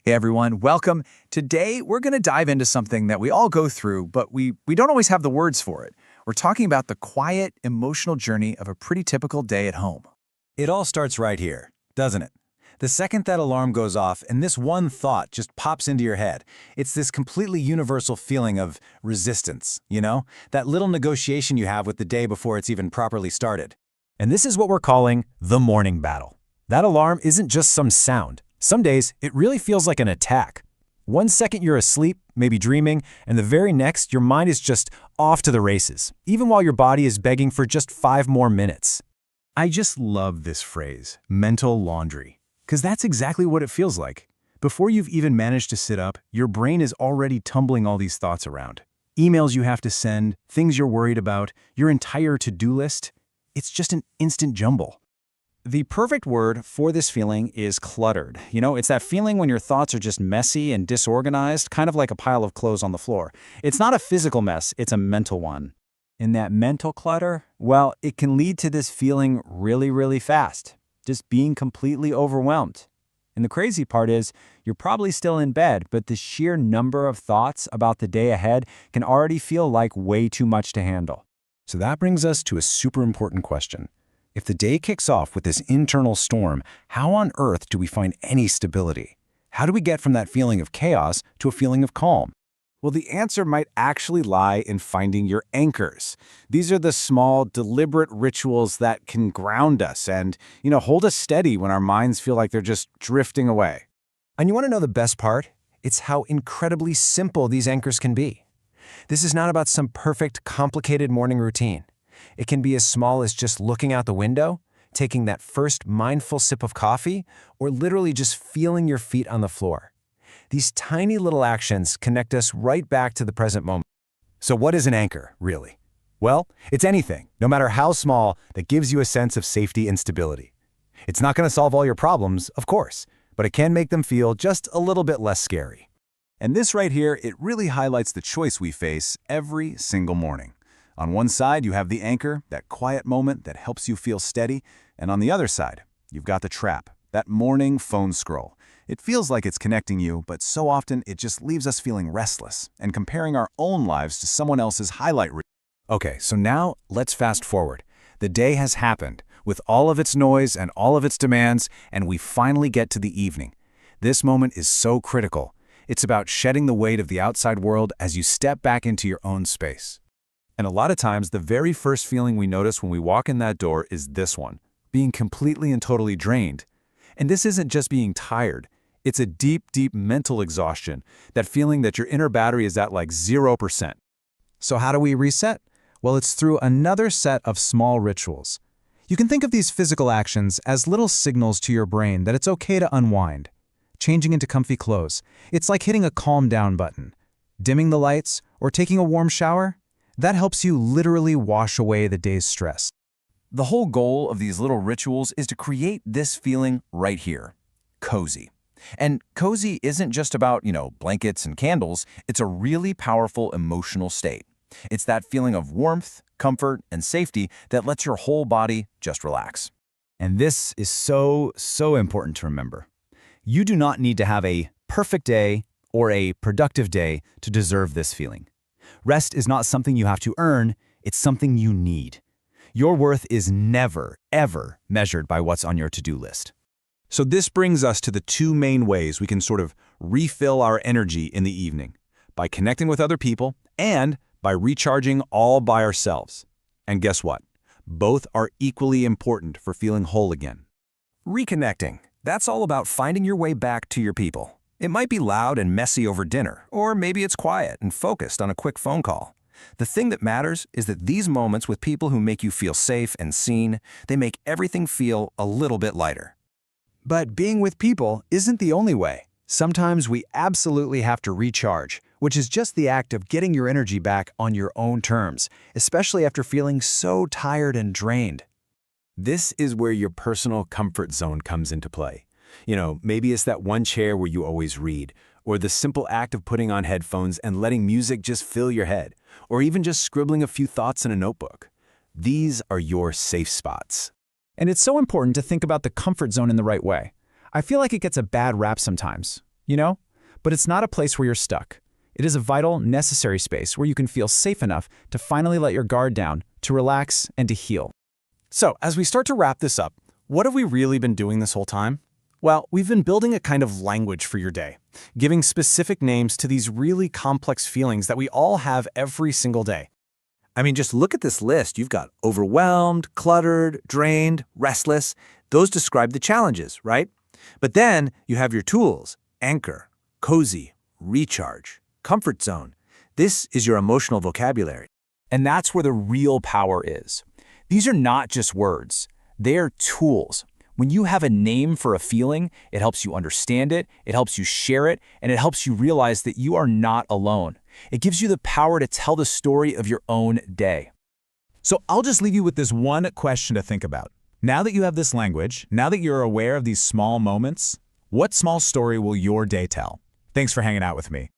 Hey everyone, welcome. Today we're going to dive into something that we all go through, but we don't always have the words for it. We're talking about the quiet, emotional journey of a pretty typical day at home. It all starts right here, doesn't it? The second that alarm goes off and this one thought just pops into your head, it's this completely universal feeling of resistance, That little negotiation you have with the day before it's even properly started. And this is what we're calling the morning battle. That alarm isn't just some sound. Some days, it really feels like an attack. 1 second you're asleep, maybe dreaming, and the very next, your mind is just off to the races, even while your body is begging for just 5 more minutes. I just love this phrase, mental laundry, because that's exactly what it feels like. Before you've even managed to sit up, your brain is already tumbling all these thoughts around. Emails you have to send, things you're worried about, your entire to-do list. It's just an instant jumble. The perfect word for this feeling is cluttered. It's that feeling when your thoughts are just messy and disorganized, kind of like a pile of clothes on the floor. It's not a physical mess, it's a mental one. And that mental clutter, well, it can lead to this feeling really fast, just being completely overwhelmed. And the crazy part is, you're probably still in bed, but the sheer number of thoughts about the day ahead can already feel like way too much to handle. So that brings us to a super important question. If the day kicks off with this internal storm, how on earth do we find any stability? How do we get from that feeling of chaos to a feeling of calm? Well, the answer might actually lie in finding your anchors. These are the small, deliberate rituals that can ground us and, hold us steady when our minds feel like they're just drifting away. And you want to know the best part? It's how incredibly simple these anchors can be. This is not about some perfect, complicated morning routine. It can be as small as just looking out the window, taking that first mindful sip of coffee, or literally just feeling your feet on the floor. These tiny little actions connect us right back to the present moment. So what is an anchor, really? Well, it's anything, no matter how small, that gives you a sense of safety and stability. It's not going to solve all your problems, of course, but it can make them feel just a little bit less scary. And this right here, it really highlights the choice we face every single morning. On one side, you have the anchor, that quiet moment that helps you feel steady, and on the other side, you've got the trap, that morning phone scroll. It feels like it's connecting you, but so often it just leaves us feeling restless and comparing our own lives to someone else's highlight reel. Okay, so now let's fast forward. The day has happened, with all of its noise and all of its demands, and we finally get to the evening. This moment is so critical. It's about shedding the weight of the outside world as you step back into your own space. And a lot of times, the very first feeling we notice when we walk in that door is this one, being completely and totally drained. And this isn't just being tired. It's a deep mental exhaustion, that feeling that your inner battery is at like 0%. So how do we reset? Well, it's through another set of small rituals. You can think of these physical actions as little signals to your brain that it's okay to unwind. Changing into comfy clothes. It's like hitting a calm down button. Dimming the lights or taking a warm shower. That helps you literally wash away the day's stress. The whole goal of these little rituals is to create this feeling right here, cozy. And cozy isn't just about, blankets and candles. It's a really powerful emotional state. It's that feeling of warmth, comfort, and safety that lets your whole body just relax. And this is so important to remember. You do not need to have a perfect day or a productive day to deserve this feeling. Rest is not something you have to earn, it's something you need. Your worth is never, ever measured by what's on your to-do list. So this brings us to the two main ways we can sort of refill our energy in the evening, by connecting with other people and by recharging all by ourselves. And guess what? Both are equally important for feeling whole again. Reconnecting. That's all about finding your way back to your people. It might be loud and messy over dinner, or maybe it's quiet and focused on a quick phone call. The thing that matters is that these moments with people who make you feel safe and seen, they make everything feel a little bit lighter. But being with people isn't the only way. Sometimes we absolutely have to recharge, which is just the act of getting your energy back on your own terms, especially after feeling so tired and drained. This is where your personal comfort zone comes into play. Maybe it's that one chair where you always read, or the simple act of putting on headphones and letting music just fill your head, or even just scribbling a few thoughts in a notebook. These are your safe spots. And it's so important to think about the comfort zone in the right way. I feel like it gets a bad rap sometimes. you know? But it's not a place where you're stuck. It is a vital, necessary space where you can feel safe enough to finally let your guard down, to relax, and to heal. So, as we start to wrap this up, what have we really been doing this whole time? Well, we've been building a kind of language for your day, giving specific names to these really complex feelings that we all have every single day. I mean, just look at this list. You've got overwhelmed, cluttered, drained, restless. Those describe the challenges, right? But then you have your tools: anchor, cozy, recharge, comfort zone. This is your emotional vocabulary. And that's where the real power is. These are not just words. They are tools. When you have a name for a feeling, it helps you understand it, it helps you share it, and it helps you realize that you are not alone. It gives you the power to tell the story of your own day. So I'll just leave you with this one question to think about. Now that you have this language, now that you're aware of these small moments, what small story will your day tell? Thanks for hanging out with me.